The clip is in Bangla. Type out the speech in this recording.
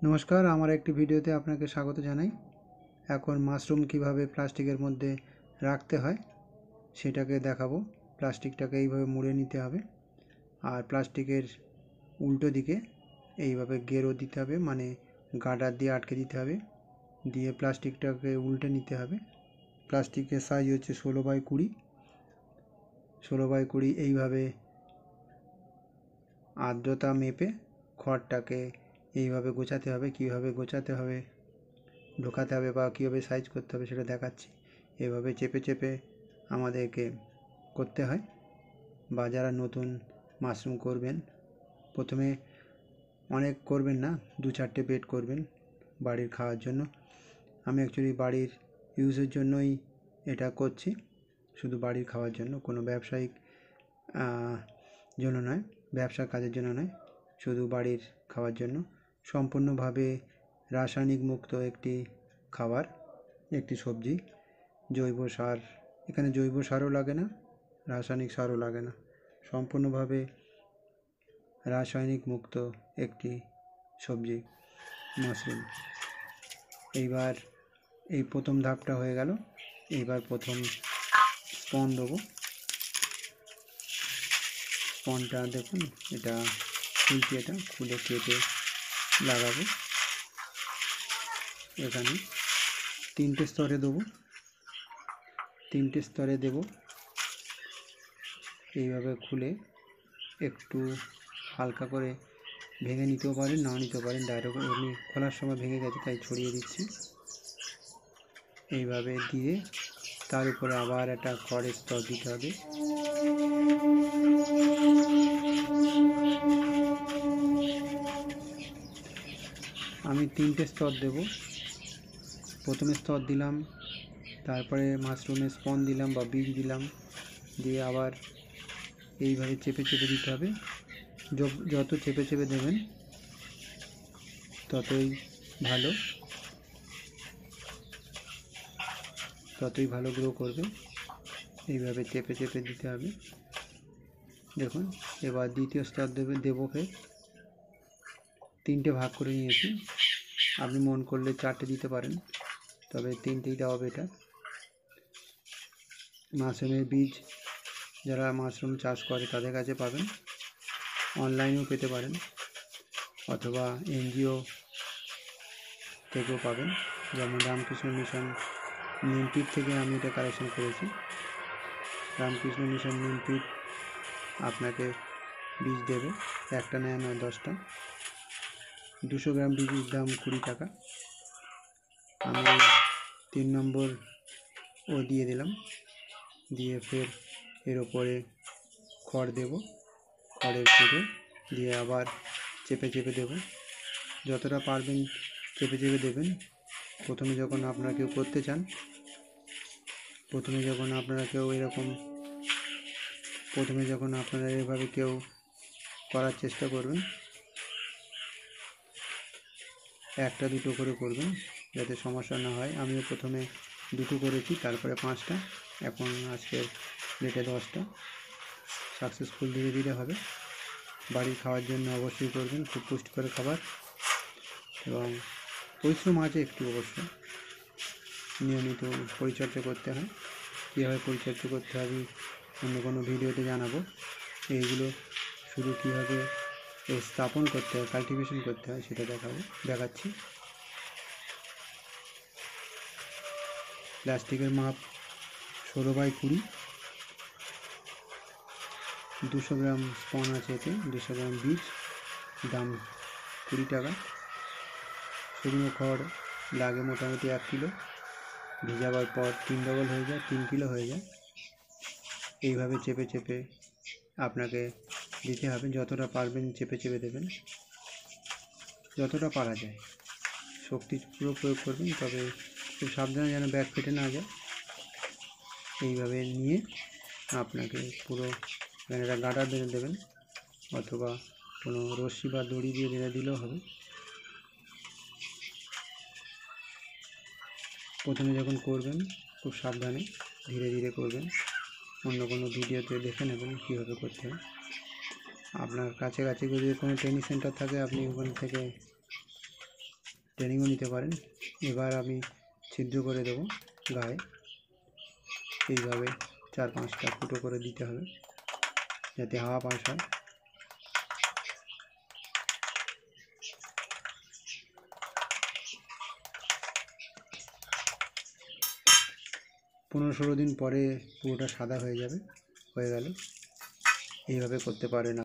নমস্কার, আমার একটি ভিডিওতে আপনাকে স্বাগত জানাই। এখন মাশরুম কিভাবে প্লাস্টিকের মধ্যে রাখতে হয় সেটাকে দেখাবো। প্লাস্টিকটাকে এইভাবে মুড়ে নিতে হবে, আর প্লাস্টিকের উল্টো দিকে এইভাবে গেরো দিতে হবে, মানে গার্ডার দিয়ে আটকে দিতে হবে, দিয়ে প্লাস্টিকটাকে উল্টে নিতে হবে। প্লাস্টিকের সাইজ হচ্ছে 16x20। 16x20 এইভাবে আর্দ্রতা মেপে খড়টাকে এইভাবে গোছাতে হবে। কীভাবে গোছাতে হবে, ঢোকাতে হবে বা কীভাবে সাইজ করতে হবে সেটা দেখাচ্ছি। এভাবে চেপে চেপে আমাদেরকে করতে হয়। বা যারা নতুন মাশরুম করবেন, প্রথমে অনেক করবেন না, 2-4টে বেড করবেন বাড়ির খাওয়ার জন্য। আমি অ্যাকচুয়ালি বাড়ির ইউজের জন্যই এটা করছি, শুধু বাড়ির খাওয়ার জন্য, কোনো ব্যবসায়িক জন্য নয়, ব্যবসার কাজের জন্য নয়, শুধু বাড়ির খাওয়ার জন্য। সম্পূর্ণভাবে রাসায়নিক মুক্ত একটি খাবার, একটি সবজি। জৈব সার, এখানে জৈব সারও লাগে না, রাসায়নিক সারও লাগে না, সম্পূর্ণভাবে রাসায়নিক মুক্ত একটি সবজি মাশরুম। এইবার এই প্রথম ধাপটা হয়ে গেল। এইবার প্রথম স্পন দেবো। স্পনটা দেখুন, এটা খুলছি, এটা খুলে কেটে লাগাবো। এখানে 3টে স্তরে দেবো, 3টে স্তরে দেব। এইভাবে খুলে একটু হালকা করে ভেঙে নিতেও পারেন, নাও নিতে পারেন। ডাইরেক্ট এমনি খোলার সময় ভেঙে গেছে তাই ছড়িয়ে দিচ্ছি। এইভাবে দিয়ে তার উপরে আবার একটা খড়ের স্তর দিতে হবে। আমি 3টে স্তর দেব। প্রথমে স্তর দিলাম, তারপরে মাশরুমের স্পন দিলাম বা বীজ দিলাম, দিয়ে আবার এইভাবে চেপে চেপে দিতে হবে। যত চেপে চেপে দেবেন ততই ভালো গ্রো করবে। এইভাবে চেপে চেপে দিতে হবে। দেখুন, এবার দ্বিতীয় স্তর দেবো। ফের 3টে ভাগ করে নিয়েছি। আপনি মন করলে 4টে দিতে পারেন, তবে 3টেই দেওয়া বেটার। মাশরুমের বীজ যারা মাশরুম চাষ করে তাদের কাছে পাবেন, অনলাইনেও পেতে পারেন, অথবা এনজিও থেকেও পাবেন। যেমন রামকৃষ্ণ মিশন নিমপিট থেকে আমি এটা কালেকশন করেছি। রামকৃষ্ণ মিশন নিমপিট আপনাকে বীজ দেবে, একটা নেয় না 10টা। 200 গ্রাম বীজের দাম 20 টাকা। আমি 3 নম্বর ও দিয়ে দিলাম, দিয়ে ফের এর ওপরে খড় দেব, খড়ের কুটো দিয়ে আবার চেপে চেপে দেব। যতটা পারবেন চেপে চেপে দেবেন। প্রথমে যখন আপনারা কেউ করতে চান, প্রথমে যখন আপনারা এভাবে কেউ করার চেষ্টা করবেন, 1টা 2টো করে করবেন যাতে সমস্যা না হয়। আমিও প্রথমে 2টো করেছি, তারপরে 5টা, এখন আজকের ডেটে 10টা। সাকসেসফুল ধীরে ধীরে হবে। বাড়ির খাওয়ার জন্য অবশ্যই করবেন, খুব পুষ্টিকর খাবার, এবং পরিশ্রম আছে একটু অবশ্য। নিয়মিত পরিচর্যা করতে হয়। কীভাবে পরিচর্যা করতে হবে অন্য কোনো ভিডিওতে জানাবো। এইগুলো শুধু কীভাবে স্থাপন করতে হয়, কাল্টিভেশন করতে হয় সেটা দেখাচ্ছি। প্লাস্টিকের মাপ 16x20। 200 গ্রাম স্পন আছে এতে, 200 গ্রাম বীজ, দাম 20 টাকা। শুকনো খড় লাগে মোটামুটি 1 কিলো, ভিজাবার পর 3 ডবল হয়ে যায়, 3 কিলো হয়ে যায়। এইভাবে চেপে চেপে আপনাকে দিতে হবে। যতটা পারবেন চেপে চেপে দেবেন, যতটা পারা যায়। শক্তি পুরো প্রয়োগ করবেন, তবে খুব সাবধানে যেন ব্যাগ ফেটে না যায়। এইভাবে নিয়ে আপনাকে পুরো এখানে একটা গার্ডার বেঁধে দেবেন, অথবা কোনো রশ্মি বা দড়ি দিয়ে বেঁধে দিলেও হবে। প্রথমে যখন করবেন খুব সাবধানে ধীরে ধীরে করবেন। অন্য কোনো ভিডিওতে দেখে নেবেন কীভাবে করতে হয়। আপনার কাছে যদি কোনো ট্রেনিং সেন্টার থাকে, আপনি ওখান থেকে ট্রেনিংও নিতে পারেন। এবার আমি ছিদ্র করে দেবো গায়ে, এইভাবে 4-5টা ফুটো করে দিতে হবে যাতে হাওয়া পাস হয়। 15-16 দিন পরে পুরোটা সাদা হয়ে যাবে। হয়ে গেলে এইভাবে করতে পারেন।